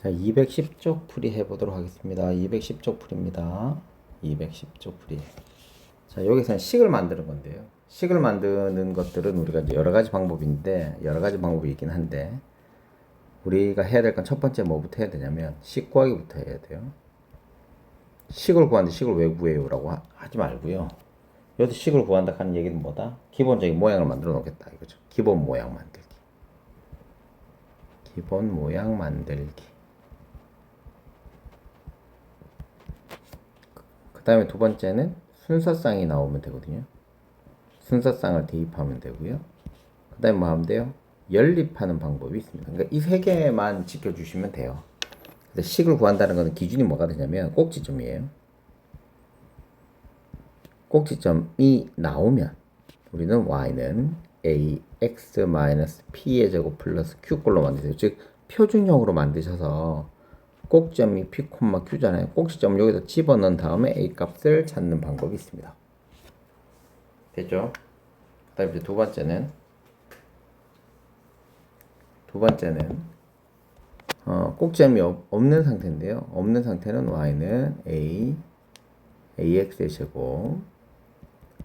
자, 210쪽 풀이 해보도록 하겠습니다. 210쪽 풀입니다. 210쪽 풀이. 자, 여기서는 식을 만드는 건데요. 식을 만드는 것들은 우리가 이제 여러 가지 방법인데, 여러 가지 방법이 있긴 한데, 우리가 해야 될 건 첫 번째 뭐부터 해야 되냐면, 식 구하기부터 해야 돼요. 식을 구하는데 식을 왜 구해요? 라고 하지 말고요. 여기서 식을 구한다 하는 얘기는 뭐다? 기본적인 모양을 만들어 놓겠다 이거죠. 기본 모양 만들기. 기본 모양 만들기. 그 다음에 두 번째는 순서쌍이 나오면 되거든요. 순서쌍을 대입하면 되고요. 그 다음에 뭐 하면 돼요? 연립하는 방법이 있습니다. 그러니까 이 세 개만 지켜주시면 돼요. 그래서 식을 구한다는 것은 기준이 뭐가 되냐면 꼭지점이에요. 꼭지점이 나오면 우리는 y는 ax-p의 제곱 플러스 q꼴로 만드세요. 즉 표준형으로 만드셔서 꼭지점이 p, q잖아요. 꼭지점 여기다 집어넣은 다음에 a 값을 찾는 방법이 있습니다. 됐죠? 그 다음에 이제 두 번째는 꼭지점이 없는 상태인데요. 없는 상태는 y는 ax의 제곱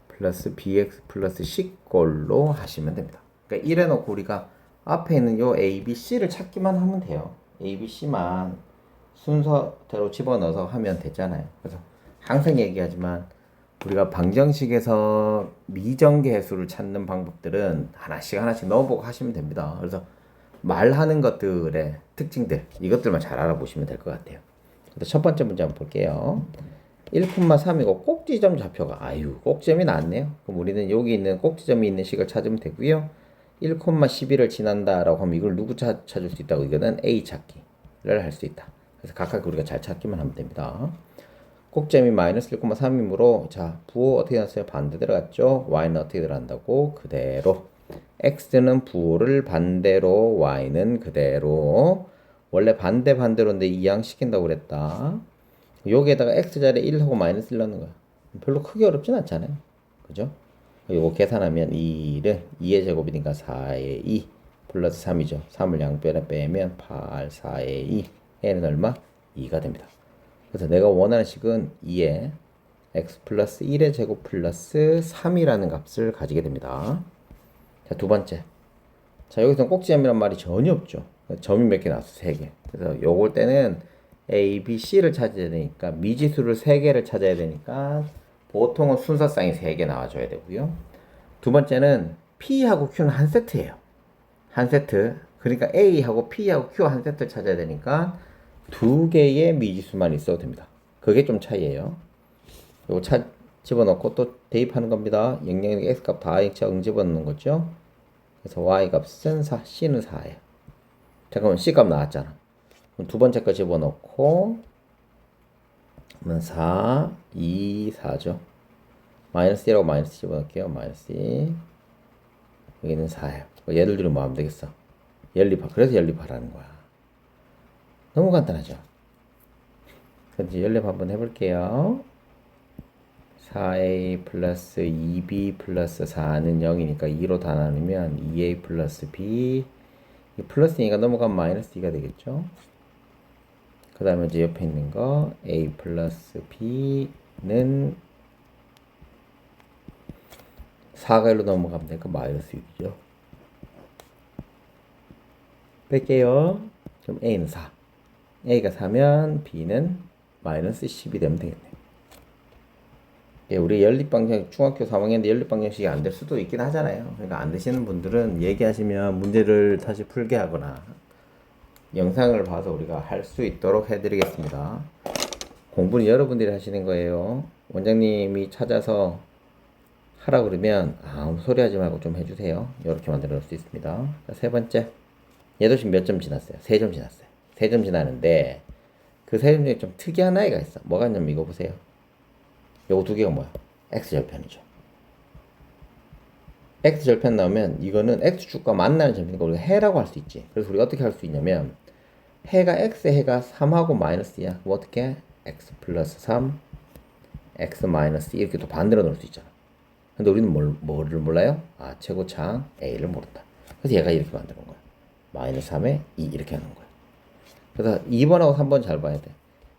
플러스 bx 플러스 c꼴로 하시면 됩니다. 그러니까 이래놓고 우리가 앞에 있는 요 a, b, c를 찾기만 하면 돼요. a, b, c만 순서대로 집어넣어서 하면 되잖아요. 그래서 항상 얘기하지만 우리가 방정식에서 미정계수를 찾는 방법들은 하나씩 넣어보고 하시면 됩니다. 그래서 말하는 것들의 특징들, 이것들만 잘 알아보시면 될 것 같아요. 첫 번째 문제 한번 볼게요. 1,3이고 꼭지점 좌표가 꼭지점이 나왔네요. 그럼 우리는 여기 있는 꼭지점이 있는 식을 찾으면 되고요. 1,11을 지난다라고 하면 이걸 누구 찾을 수 있다고? 이거는 a 찾기를 할 수 있다. 그래서 각각 우리가 잘 찾기만 하면 됩니다. 꼭지점이 마이너스 1,3이므로 자 부호 어떻게 나왔어요? 반대 들어갔죠? y는 어떻게 들어간다고? 그대로. x는 부호를 반대로, y는 그대로. 원래 반대로인데 이항시킨다고 그랬다. 여기에다가 x자리에 1하고 마이너스 1 넣는 거야. 별로 크게 어렵진 않잖아요. 그죠? 이거 계산하면 2의 제곱이니까 4의 2 플러스 3이죠. 3을 양변에 빼면 8, 4의 2. 해는 얼마? 2가 됩니다. 그래서 내가 원하는 식은 2의 x 플러스 1의 제곱 플러스 3이라는 값을 가지게 됩니다. 자, 두 번째. 자, 여기서는 꼭지점이란 말이 전혀 없죠. 점이 몇 개 나왔어? 3개. 그래서 요걸 때는 A, B, C를 찾아야 되니까 미지수를 3개를 찾아야 되니까 보통은 순서쌍이 3개 나와줘야 되고요. 두 번째는 P하고 Q는 한 세트예요. 한 세트. 그러니까 A하고 P하고 Q 한 세트를 찾아야 되니까 2개의 미지수만 있어도 됩니다. 그게 좀 차이예요. 요거 집어넣고 또 대입하는 겁니다. 영영의 X값 다 응 집어넣는 거죠. 그래서 Y값은 4, C는 4예요. 잠깐만 C값 나왔잖아. 그럼 두 번째 거 집어넣고 그러면 4, 2, 4죠. 마이너스 1하고 마이너스 집어넣을게요. 마이너스 2. 여기는 4예요. 얘들 둘이 뭐 하면 되겠어? 그래서 연립하라는 거야. 너무 간단하죠? 그럼 연립 한번 해볼게요. 4a 플러스 2b 플러스 4는 0이니까 2로 다 나누면 2a 플러스 b 플러스 2가 넘어가면 마이너스 2가 되겠죠. 그 다음에 이제 옆에 있는 거 a 플러스 b는 4가 1로 넘어가면 되니까 마이너스 6이죠. 뺄게요. 그럼 a는 4. a가 4면 b는 마이너스 10이 되면 되겠네요. 예, 우리 연립방정 중학교 3학년인데 연립방정식이 안 될 수도 있긴 하잖아요. 그러니까 안 되시는 분들은 얘기하시면 문제를 다시 풀게 하거나 영상을 봐서 우리가 할 수 있도록 해드리겠습니다. 공부는 여러분들이 하시는 거예요. 원장님이 찾아서 하라 그러면 아무 소리 하지 말고 좀 해주세요. 이렇게 만들어 놓을 수 있습니다. 자, 세 번째. 얘도 지금 몇 점 지났어요? 3점 지났어요. 3점 지나는데 그 3점 중에 좀 특이한 아이가 있어. 뭐가 있냐면 이거 보세요. 요거 두 개가 뭐야? x절편이죠. x절편 나오면 이거는 x축과 만나는 점이니까 우리가 해라고 할 수 있지. 그래서 우리가 어떻게 할 수 있냐면 해가 x의 해가 3하고 마이너스 2야. 그럼 어떻게? x 플러스 3 x 마이너스 2 이렇게 또 반대로 넣을 수 있잖아. 근데 우리는 뭐를 몰라요? 최고창 a를 모른다. 그래서 얘가 이렇게 만드는 거야. 마이너스 3에 2 이렇게 하는 거야. 그래서 2번하고 3번 잘 봐야 돼.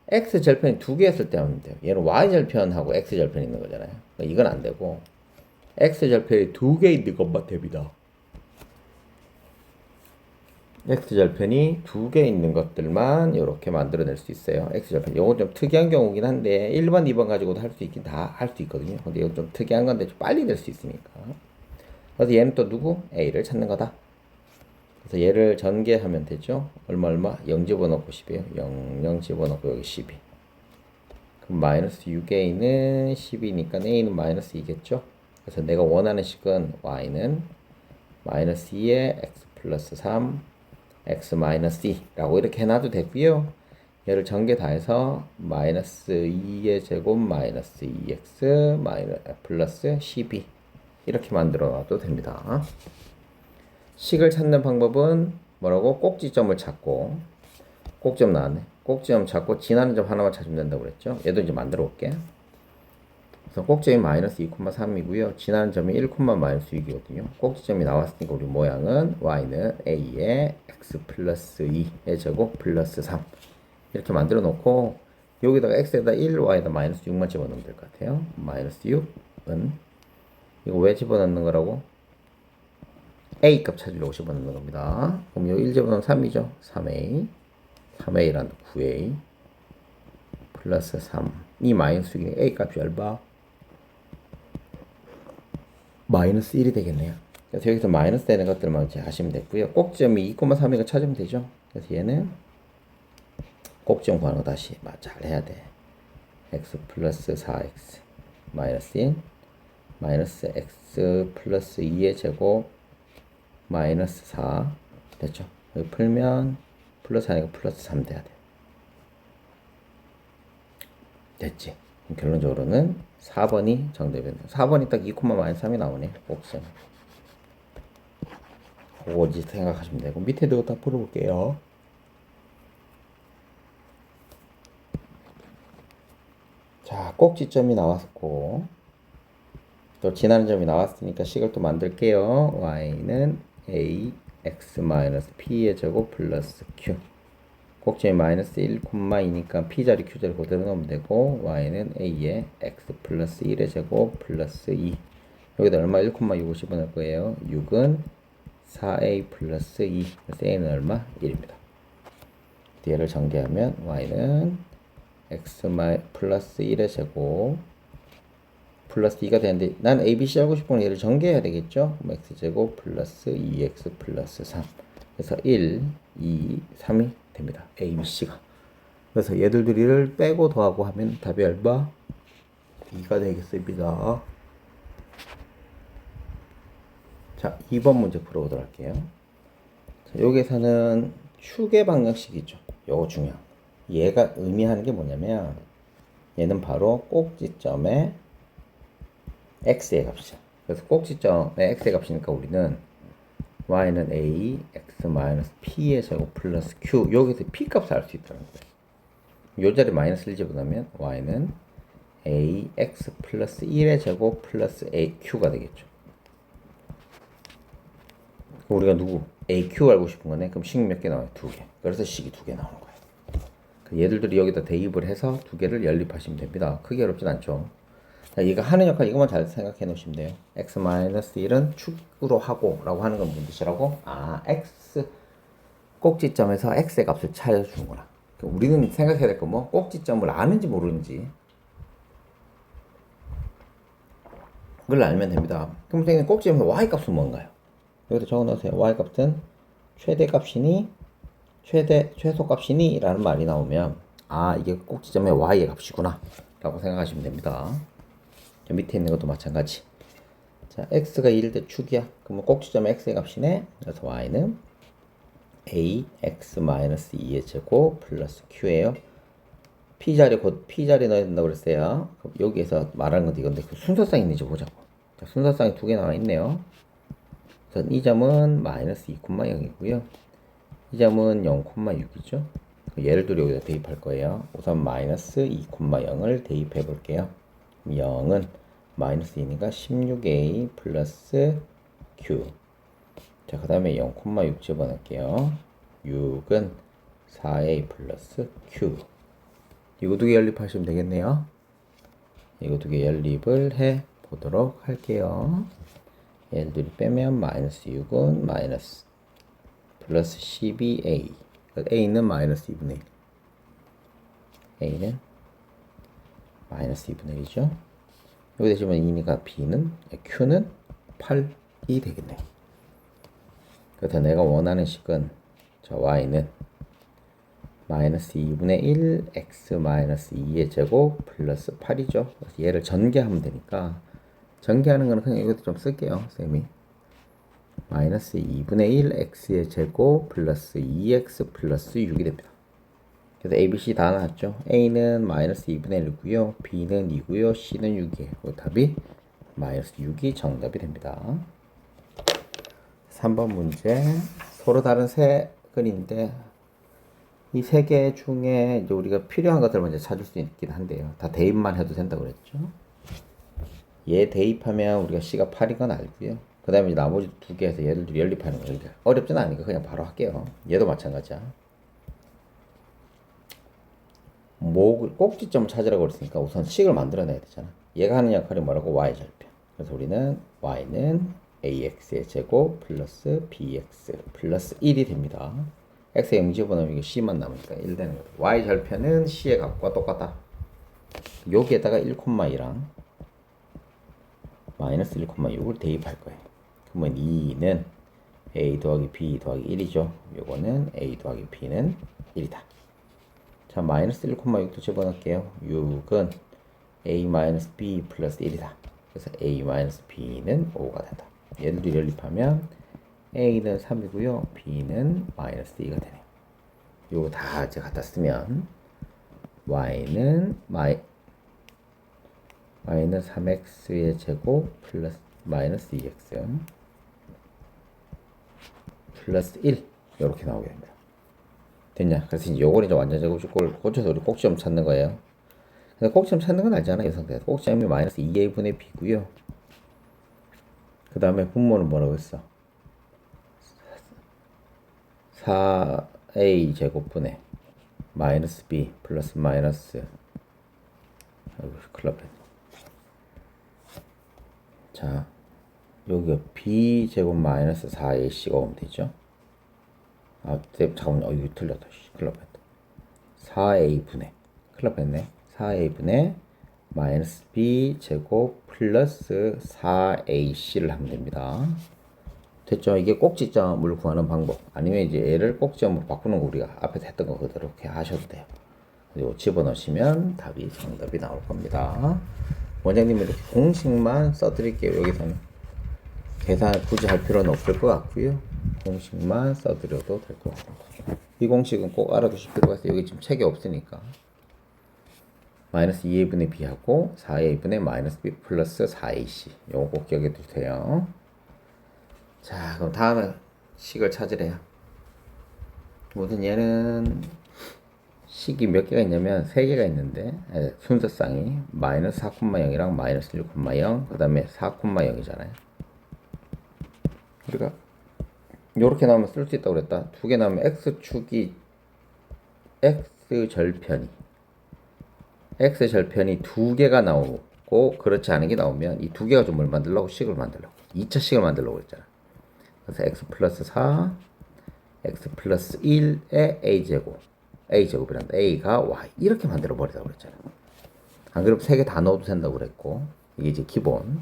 x 절편이 두 개였을 때 하면 돼요. 얘는 y 절편하고 x 절편이 있는 거잖아요. 그러니까 이건 안 되고 x 절편이 두 개 있는 것만 됩니다. x 절편이 두 개 있는 것들만 이렇게 만들어낼 수 있어요. x 절편. 이건 좀 특이한 경우긴 한데 1번, 2번 가지고도 할 수 있긴 다 할 수 있거든요. 근데 이건 좀 특이한 건데 좀 빨리 될 수 있으니까. 그래서 얘는 또 누구? a를 찾는 거다. 그래서 얘를 전개하면 되죠. 얼마 0 집어넣고 10이에요. 0 집어넣고 여기 12. 그럼 마이너스 6a는 12니까 a는 마이너스 2겠죠. 그래서 내가 원하는 식은 y는 마이너스 2에 x 플러스 3 x 마이너스 2라고 이렇게 해놔도 되고요. 얘를 전개 다 해서 마이너스 2의 제곱 마이너스 2x 플러스 12 이렇게 만들어 놔도 됩니다. 식을 찾는 방법은 뭐라고? 꼭지점을 찾고 꼭지점 나왔네. 꼭지점 찾고 지나는 점 하나만 찾으면 된다고 그랬죠. 얘도 이제 만들어 볼게. 그래서 꼭지점이 마이너스 2,3이고요. 지나는 점이 1, 마이너스 6이거든요. 꼭지점이 나왔으니까 우리 모양은 y는 a의 x 플러스 2의 제곱 플러스 3 이렇게 만들어 놓고 여기다가 x에다 1, y에다 마이너스 6만 집어넣으면 될 것 같아요. 마이너스 6은 이거 왜 집어넣는 거라고? a 값 찾으려고 집어넣는 겁니다. 그럼 여기 1 집어넣으면 3이죠. 3a 3a란 9a 플러스 3 이 마이너스 6이 a 값이 얼마? 마이너스 1이 되겠네요. 그래서 여기서 마이너스 되는 것들만 이제 하시면 되고요. 꼭지점이 2,3이니까 찾으면 되죠. 그래서 얘는 꼭지점 구하는 거 다시 잘 해야 돼. x 플러스 4x 마이너스 1 마이너스 x 플러스 2의 제곱 마이너스 4 됐죠. 여기 풀면 플러스 아니고 플러스 3 돼야 돼. 됐지. 결론적으로는 4번이 정답이 된다. 4번이 딱 2, 마이너스 3이 나오네. 옵션. 그거 이제 생각하시면 되고 밑에도 다 풀어볼게요. 자, 꼭지점이 나왔고 또 지나는 점이 나왔으니까 식을 또 만들게요. y는 a x 마이너스 p의 제곱 플러스 q 꼭지점이 마이너스 1, 2니까 p자리 q자리 그대로 넣으면 되고 y는 a의 x 플러스 1의 제곱 플러스 2 여기다 얼마? 1,6 집어넣을 거예요. 6은 4a 플러스 2 그래서 a는 얼마? 1입니다. 얘를 전개하면 y는 x 플러스 1의 제곱 플러스 2가 되는데 난 ABC 알고 싶으면 얘를 전개해야 되겠죠. x제곱 플러스 2x 플러스 3 그래서 1, 2, 3이 됩니다. ABC가. 그래서 얘들 둘이를 빼고 더하고 하면 답이 얼마? 2가 되겠습니다. 자, 2번 문제 풀어보도록 할게요. 자, 여기서는 축의 방정식이죠. 요거 중요한. 얘가 의미하는 게 뭐냐면 얘는 바로 꼭지점의 x의 값이죠. 그래서 꼭지점의 x의 값이니까 우리는 y는 a x p의 제곱 플러스 q 여기서 p 값을 알 수 있다는 거예요. 요 자리 마이너스 1 집어넣으면 y는 a x 플러스 1의 제곱 플러스 a q가 되겠죠. 우리가 누구? a q 알고 싶은 거네. 그럼 식 몇 개 나와요? 2개. 그래서 식이 2개 나오는 거예요. 얘들들이 여기다 대입을 해서 2개를 연립하시면 됩니다. 크게 어렵진 않죠. 자, 얘가 하는 역할 이것만 잘 생각해 놓으시면 돼요. x-1은 축으로 하고 라고 하는 건 무슨 뜻이라고? 아, x 꼭지점에서 x의 값을 찾아주는구나. 우리는 생각해야 될 건 뭐? 꼭지점을 아는지 모르는지 그걸 알면 됩니다. 그럼 선생님 꼭지점에서 y 값은 뭔가요? 여기다 적어 놓으세요. y 값은 최대값이니 최소값이니 라는 말이 나오면 아 이게 꼭지점의 y의 값이구나 라고 생각하시면 됩니다. 밑에 있는 것도 마찬가지. 자, x가 1 대 축이야. 그러면 꼭지점의 x의 값이네. 그래서 y는 a x-2의 제곱 플러스 q예요. p자리 넣어야 된다고 그랬어요. 그럼 여기에서 말하는 건 이건데 그 순서상 있는지 보자고. 자, 순서상이 2개 나와 있네요. 그래서 이 점은 마이너스 2,0이고요. 이 점은 0,6이죠. 얘를 둘이 여기다 대입할 거예요. 우선 마이너스 2,0을 대입해 볼게요. 0은 마이너스 2니까 16a 플러스 q. 자, 그 다음에 0,6 집어넣을게요. 6은 4a 플러스 q. 이거 두 개 연립하시면 되겠네요. 이거 두 개 연립을 해 보도록 할게요. 얘들이 빼면 마이너스 6은 마이너스 플러스 12a. a는 마이너스 2분의 1. a는 마이너스 2분의 1이죠. 여기 대시면 2니까 b는 q는 8이 되겠네. 그래서 내가 원하는 식은 저 y는 마이너스 2분의 1 x 마이너스 2의 제곱 플러스 8이죠. 그래서 얘를 전개하면 되니까 전개하는 거는 그냥 이것도 좀 쓸게요. 쌤이 마이너스 2분의 1 x의 제곱 플러스 2x 플러스 6이 됩니다. 그래서 a, b, c 다 나왔죠. a는 마이너스 2분의 1이고요. b는 2고요. c는 6이에요. 답이 마이너스 6이 정답이 됩니다. 3번 문제 서로 다른 세 근인데 이 세 개 중에 이제 우리가 필요한 것들을 먼저 찾을 수 있긴 한데요. 다 대입만 해도 된다고 그랬죠. 얘 대입하면 우리가 C가 8인 건 알고요. 그 다음에 나머지 두 개에서 얘들 연립하는 거예요. 어렵진 않으니까 그냥 바로 할게요. 얘도 마찬가지야. 꼭지점을 찾으라고 그랬으니까 우선 식을 만들어내야 되잖아. 얘가 하는 역할이 뭐라고? y절편. 그래서 우리는 y는 ax의 제곱 플러스 bx 플러스 1이 됩니다. x에 0 집어넣으면 이게 c만 남으니까 1 되는 거죠. y절편은 c의 값과 똑같다. 여기에다가 1,2랑 마이너스 1,6을 대입할 거예요. 그러면 2는 a 더하기 b 더하기 1이죠. 요거는 a 더하기 b는 1이다. 자, 마이너스 1,6도 집어넣을게요. 6은 a 마이너스 b 플러스 1이다. 그래서 a 마이너스 b는 5가 된다. 얘들도 연립하면 a는 3이고요. b는 마이너스 2가 되네요. 요거 다 이제 갖다 쓰면 y는 y는 3x의 제곱 플러스 마이너스 2x 플러스 1 이렇게 나오게 됩니다. 됐냐? 그래서 이제 요걸 이제 완전 제곱식을 고쳐서 우리 꼭지점 찾는 거예요. 근데 꼭지점 찾는 건 알잖아. 이 상태에서 꼭지점이 마이너스 2a분의 b고요. 그 다음에 분모는 뭐라고 했어? 4a 제곱분의 마이너스 b 플러스 마이너스 큰일 났네. 자, 여기 b 제곱 마이너스 4ac가 오면 되죠. 아, 잠깐만, 이거 틀렸다. 큰일 났다. 4a분의 큰일 났네. 4a분의 마이너스 b 제곱 플러스 4ac를 하면 됩니다. 됐죠? 이게 꼭지점을 구하는 방법. 아니면 이제 얘를 꼭지점으로 바꾸는 거 우리가 앞에서 했던 거 그대로 이렇게 하셔도 돼요. 이거 집어넣으시면 답이 정답이 나올 겁니다. 원장님은 이렇게 공식만 써드릴게요. 여기서는 계산을 굳이 할 필요는 없을 것 같고요. 공식만 써드려도 될 것 같습니다. 이 공식은 꼭 알아두실 필요가 있어요. 여기 지금 책이 없으니까. 마이너스 2a분의 b하고 4a분의 마이너스 b 플러스 4ac. 요거 꼭 기억해 두세요. 자, 그럼 다음에 식을 찾으래요. 우선 얘는 식이 몇 개가 있냐면 3개가 있는데 순서상이 마이너스 4,0이랑 마이너스 1,0 그 다음에 4,0이잖아요. 우리가 요렇게 나오면 쓸 수 있다고 그랬다. 두 개 나오면 x축이 x절편이 두 개가 나오고 그렇지 않은 게 나오면 이 두 개가 좀 뭘 만들려고? 식을 만들려고 2차 식을 만들려고 그랬잖아. 그래서 x 플러스 4 x 플러스 1의 a제곱이란다. a가 y 이렇게 만들어 버리자고 그랬잖아. 안 그러면 3개 다 넣어도 된다고 그랬고 이게 이제 기본.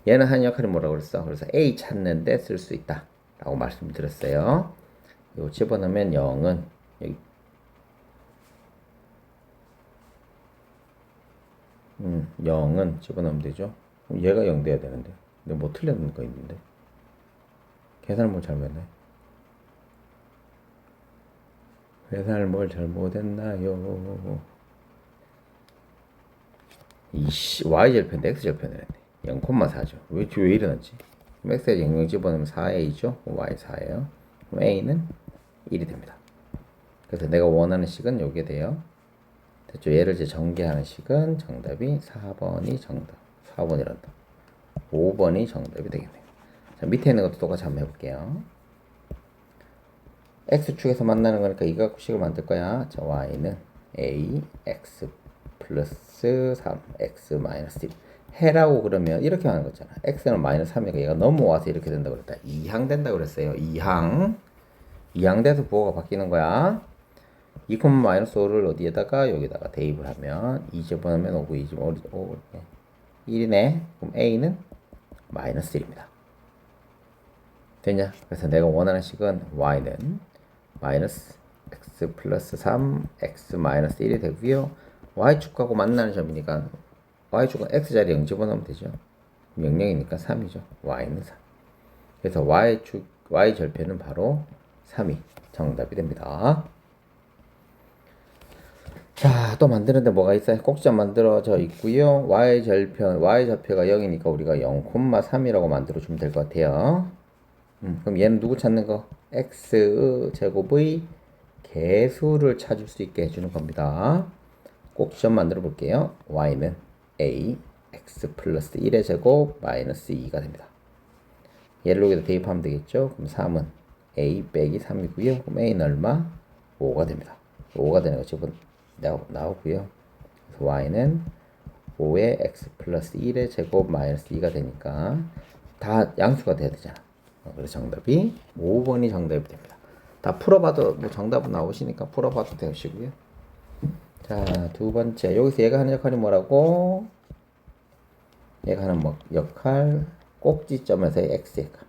얘는 하는 역할이 뭐라고 그랬어? 그래서 a 찾는데 쓸 수 있다 라고 말씀드렸어요. 이거 집어넣으면 0은 여기 0은 집어넣으면 되죠. 그럼 얘가 0 돼야 되는데 근데 뭐 틀렸는 거 있는데 계산을 뭘 잘못했네. 계산을 뭘 잘못했나요? 이씨, y절편인데 x절편을 했네. 0,4죠. 왜 이러는지. 그럼 x에 0 집어넣으면 4a죠. y 4예요. 그럼 a는 1이 됩니다. 그래서 내가 원하는 식은 요게 돼요. 됐죠? 얘를 이제 전개하는 식은 정답이 4번이 정답. 4번이란다. 5번이 정답이 되겠네요. 자, 밑에 있는 것도 똑같이 한번 해볼게요. x축에서 만나는 거니까 이거 갖고 식을 만들 거야. 자, y는 ax 플러스 3 x 마이너스 1 해라고 그러면 이렇게 하는 거잖아. x는 마이너스 3이니까 얘가 넘어와서 이렇게 된다고 그랬다. 2항 된다고 그랬어요. 2항 돼서 부호가 바뀌는 거야. 2, 마이너스 5를 어디에다가 여기다가 대입을 하면 2 집어넣으면 5, 2 집어넣으면 1이네. 그럼 a는 마이너스 1입니다. 됐냐? 그래서 내가 원하는 식은 y는 마이너스 x 플러스 3 x 마이너스 1이 되고요. y축하고 만나는 점이니까 y축은 x자리에 0 집어넣으면 되죠. 명령이니까 3이죠. y는 3. 그래서 y절편은 바로 3이 정답이 됩니다. 자, 또 만드는데 뭐가 있어요? 꼭지점 만들어져 있고요. y좌표가 0이니까 우리가 0,3이라고 만들어주면 될 것 같아요. 그럼 얘는 누구 찾는 거? x제곱의 개수를 찾을 수 있게 해주는 겁니다. 꼭지점 만들어 볼게요. y는 a x 플러스 1의 제곱 마이너스 2가 됩니다. 얘를 여기다 대입하면 되겠죠. 그럼 3은 a 빼기 3이고요. 그럼 a는 얼마? 5가 됩니다. 5가 되는 거 지금 나오고요. 그래서 y는 5의 x 플러스 1의 제곱 마이너스 2가 되니까 다 양수가 돼야 되잖아. 그래서 정답이 5번이 정답이 됩니다. 다 풀어봐도 뭐 정답은 나오시니까 풀어봐도 되시고요. 자, 두 번째. 여기서 얘가 하는 역할이 뭐라고? 얘가 하는 역할 꼭지점에서의 x의 값.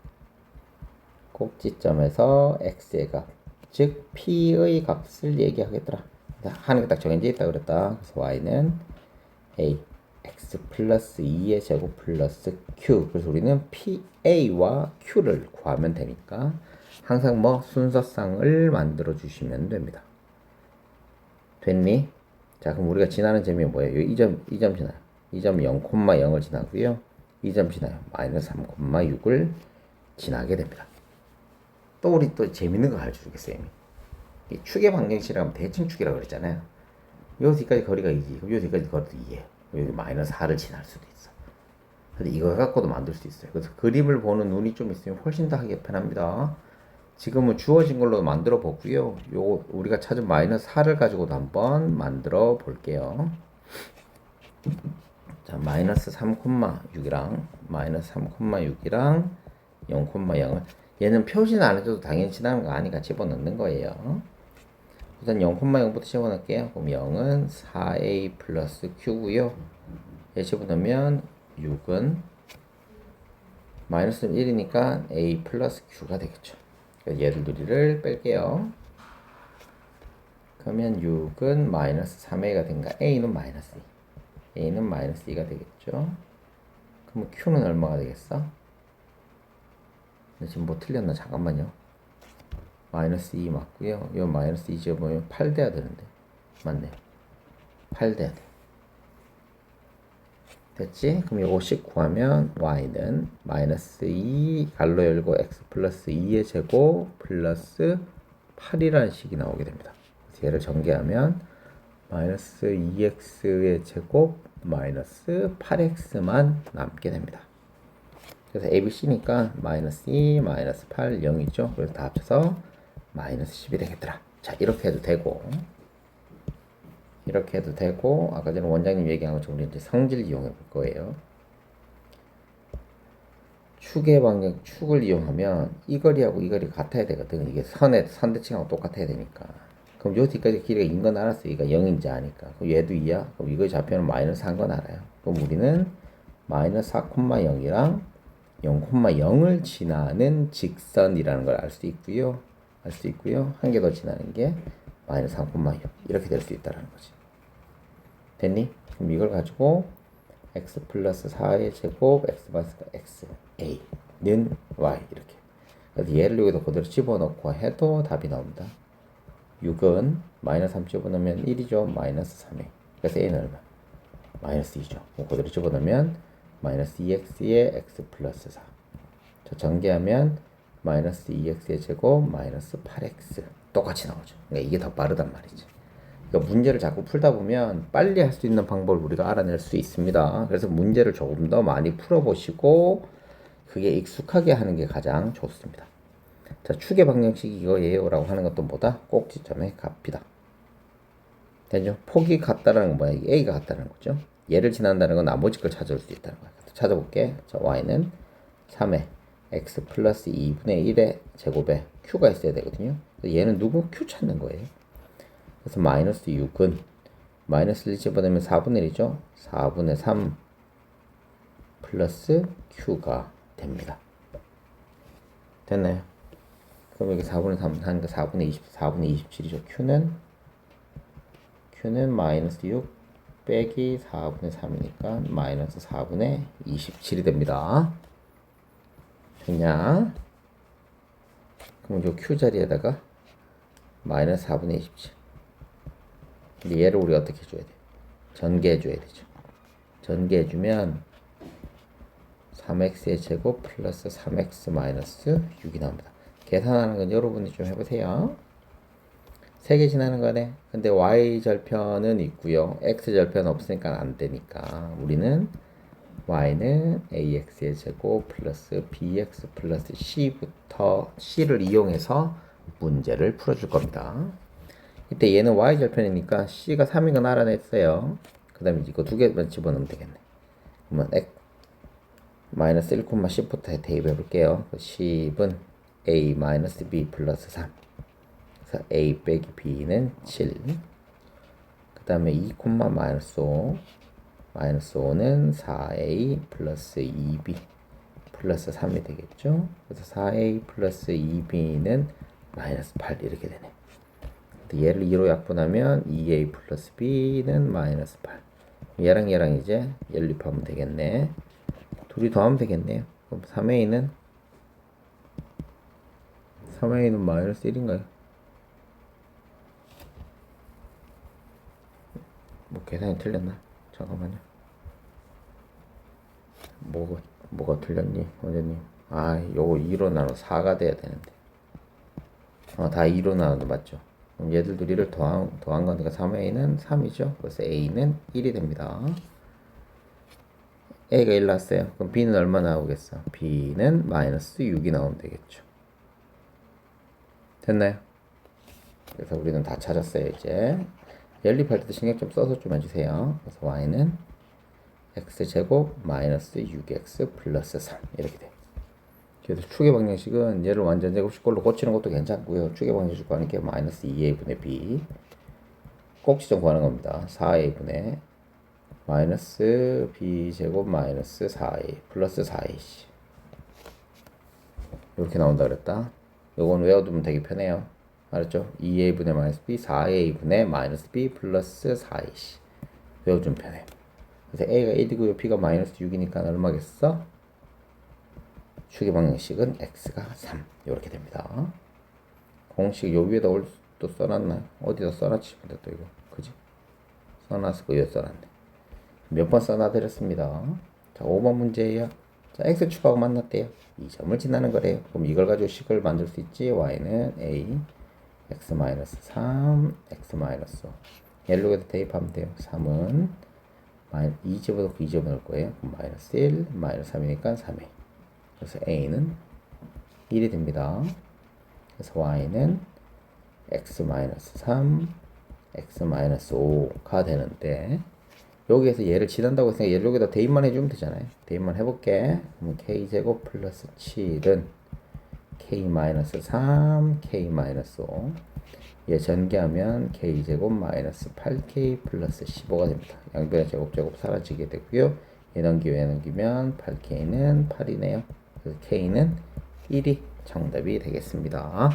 꼭지점에서 x의 값. 즉 p의 값을 얘기하겠더라. 하는 게 딱 정해져 있다 그랬다. 그래서 y는 a x 플러스 2의 제곱 플러스 q. 그래서 우리는 PA와 Q를 구하면 되니까 항상 순서상을 만들어 주시면 됩니다. 됐니? 자, 그럼 우리가 지나는 점이 뭐예요? 이 점 지나요. 이 점 0,0을 지나고요. 이 점 지나요. 마이너스 3,6을 지나게 됩니다. 또 우리 또 재밌는 거 가르쳐주겠어요, 쌤이. 이 축의 방정식이라고 하면 대칭 축이라고 그랬잖아요. 여기까지 거리가 2지. 그럼 여기까지 거리도 2예요. 여기 마이너스 4를 지날 수도 있어. 근데 이거 갖고도 만들 수 있어요. 그래서 그림을 보는 눈이 좀 있으면 훨씬 더 하기 편합니다. 지금은 주어진 걸로 만들어 보고요. 요거 우리가 찾은 마이너스 4를 가지고도 한번 만들어 볼게요. 자, 마이너스 3,6이랑 마이너스 3,6이랑 0,0을 얘는 표시는 안 해줘도 당연히 지나는 거 아니까 집어넣는 거예요. 우선 0,0부터 집어넣을게요. 그럼 0은 4a 플러스 q고요. 얘 집어넣으면 6은 마이너스 1이니까 a 플러스 q가 되겠죠. 그래서 얘들 둘이를 뺄게요. 그러면 6은 마이너스 3a가 된가? a는 마이너스 2. a는 마이너스 2가 되겠죠. 그럼 q는 얼마가 되겠어? 지금 뭐 틀렸나? 잠깐만요. 마이너스 2 맞고요. 이 마이너스 2 집어보면 8 돼야 되는데. 맞네요. 8 돼야 돼. 됐지? 그럼 요거 10 구하면 y는 마이너스 2 갈로 열고 x 플러스 2의 제곱 플러스 8이라는 식이 나오게 됩니다. 그래서 얘를 전개하면 마이너스 2x의 제곱 마이너스 8x만 남게 됩니다. 그래서 ABC니까 마이너스 2, 마이너스 8, 0이죠. 그래서 다 합쳐서 마이너스 10이 되겠더라. 자, 이렇게 해도 되고 아까 전에 원장님 얘기한 것처럼 우리 이제 성질 이용해 볼 거예요. 축을 이용하면 이 거리하고 이 거리 같아야 되거든. 이게 선대칭하고 똑같아야 되니까. 그럼 요 뒤까지 길이가 2인 건 알았어. 얘가 0인지 아니까. 그럼 얘도 2야. 그럼 이거 좌표는 마이너스 1건 알아요. 그럼 우리는 마이너스 4,0이랑 0,0을 지나는 직선이라는 걸 알 수 있고요. 한 개 더 지나는 게 마이너스 3,6 이렇게 될 수 있다는 거지. 됐니? 그럼 이걸 가지고 x 플러스 4의 제곱 x 마이너스 x a는 y 이렇게. 그래서 얘를 여기다 그대로 집어넣고 해도 답이 나옵니다. 6은 마이너스 3 집어넣으면 1이죠. 마이너스 3에. 그래서 a는 얼마? 마이너스 2죠. 그대로 집어넣으면 마이너스 2x의 x 플러스 4. 저 전개하면 마이너스 2x의 제곱 마이너스 8x 똑같이 나오죠. 그러니까 이게 더 빠르단 말이지. 그러니까 문제를 자꾸 풀다 보면 빨리 할 수 있는 방법을 우리가 알아낼 수 있습니다. 그래서 문제를 조금 더 많이 풀어보시고 그게 익숙하게 하는 게 가장 좋습니다. 자, 축의 방정식이 이거예요 라고 하는 것도 뭐다? 꼭지점의 값이다. 되죠? 폭이 같다라는 건 뭐야? 이게 A가 같다는 거죠. 얘를 지난다는 건 나머지 걸 찾아올 수 있다는 거야. 찾아볼게. 자, Y는 3의 X 플러스 2분의 1의 제곱에 Q가 있어야 되거든요. 얘는 누구? Q 찾는 거예요. 그래서 마이너스 6은 마이너스 1 집어넣으면 4분의 1이죠. 4분의 3 플러스 Q가 됩니다. 됐나요? 그럼 여기 4분의 3 하니까 4분의 27이죠. Q는 마이너스 6 빼기 4분의 3이니까 마이너스 4분의 27이 됩니다. 됐냐? 그럼 요 Q 자리에다가 마이너스 4분의 27. 근데 얘를 우리 어떻게 해줘야 돼? 전개해줘야 되죠. 전개해주면 3x의 제곱 플러스 3x 마이너스 6이 나옵니다. 계산하는 건 여러분이 좀 해보세요. 3개 지나는 거네. 근데 y절편은 있고요. x절편 없으니까 안 되니까 우리는 y는 ax의 제곱 플러스 bx 플러스 c부터 c를 이용해서 문제를 풀어줄 겁니다. 이때 얘는 y절편이니까 c가 3인 건 알아냈어요. 그 다음에 이거 두 개만 집어넣으면 되겠네. 그러면 마이너스 1,10부터 대입해 볼게요. 10은 a 마이너스 b 플러스 3. 그래서 a 빼기 b는 7. 그 다음에 2, 마이너스 5. 마이너스 5는 4a 플러스 2b 플러스 3이 되겠죠. 그래서 4a 플러스 2b는 마이너스 8 이렇게 되네. 얘를 2로 약분하면 2a 플러스 b는 마이너스 8. 얘랑 얘랑 이제 연립하면 되겠네. 둘이 더하면 되겠네요. 그럼 3a는 마이너스 1인가요? 뭐 계산이 틀렸나? 잠깐만요. 뭐가 틀렸니, 원장님? 아, 요거 2로 나눠 4가 돼야 되는데. 다 2로 나눠도 맞죠? 그럼 얘들 둘이를 더한 거니까 3a는 3이죠. 그래서 a는 1이 됩니다. a가 1 나왔어요. 그럼 b는 얼마 나오겠어? b는 마이너스 6이 나오면 되겠죠. 됐나요? 그래서 우리는 다 찾았어요. 이제 연립할 때도 신경 좀 써서 좀 해주세요. 그래서 y는 x제곱 마이너스 6x 플러스 3 이렇게 돼요. 그래서 축의 방정식은 얘를 완전 제곱식꼴로 고치는 것도 괜찮고요. 축의 방정식 구하는 게 마이너스 2a분의 b 꼭지점 구하는 겁니다. 4a분의 마이너스 b제곱 마이너스 4a 플러스 4ac 이렇게 나온다 그랬다. 요건 외워두면 되게 편해요. 알았죠? 2a분의 마이너스 b 4a분의 마이너스 b 플러스 4ac 외워주면 편해요. 그래서 a가 1이고요. b가 마이너스 6이니까 얼마겠어? 축의 방정식은 x가 3 이렇게 됩니다. 공식 요 위에다 또 써놨나요? 어디다 써놨지? 근데 또 이거 그지? 써놨을 거 위에 써놨네. 몇 번 써놔드렸습니다. 자, 5번 문제예요. 자, x축하고 만났대요. 이 점을 지나는 거래요. 그럼 이걸 가지고 식을 만들 수 있지. y는 a x-3 x-5 얘를 여기다 대입하면 돼요. 3은 2 집어넣고 2 집어넣을 거예요. 그럼 마이너스 1 마이너스 3이니까 3a 그래서 a는 1이 됩니다. 그래서 y는 x-3 x-5가 되는데 여기에서 얘를 지난다고 했으니까 얘를 여기다 대입만 해주면 되잖아요. 대입만 해볼게. 그럼 k제곱 플러스 7은 k-3 k-5 얘 전개하면 k제곱 마이너스 8k 플러스 15가 됩니다. 양변의 제곱 사라지게 되고요. 얘 넘기면 8k는 8이네요. 그래서 k는 1이 정답이 되겠습니다.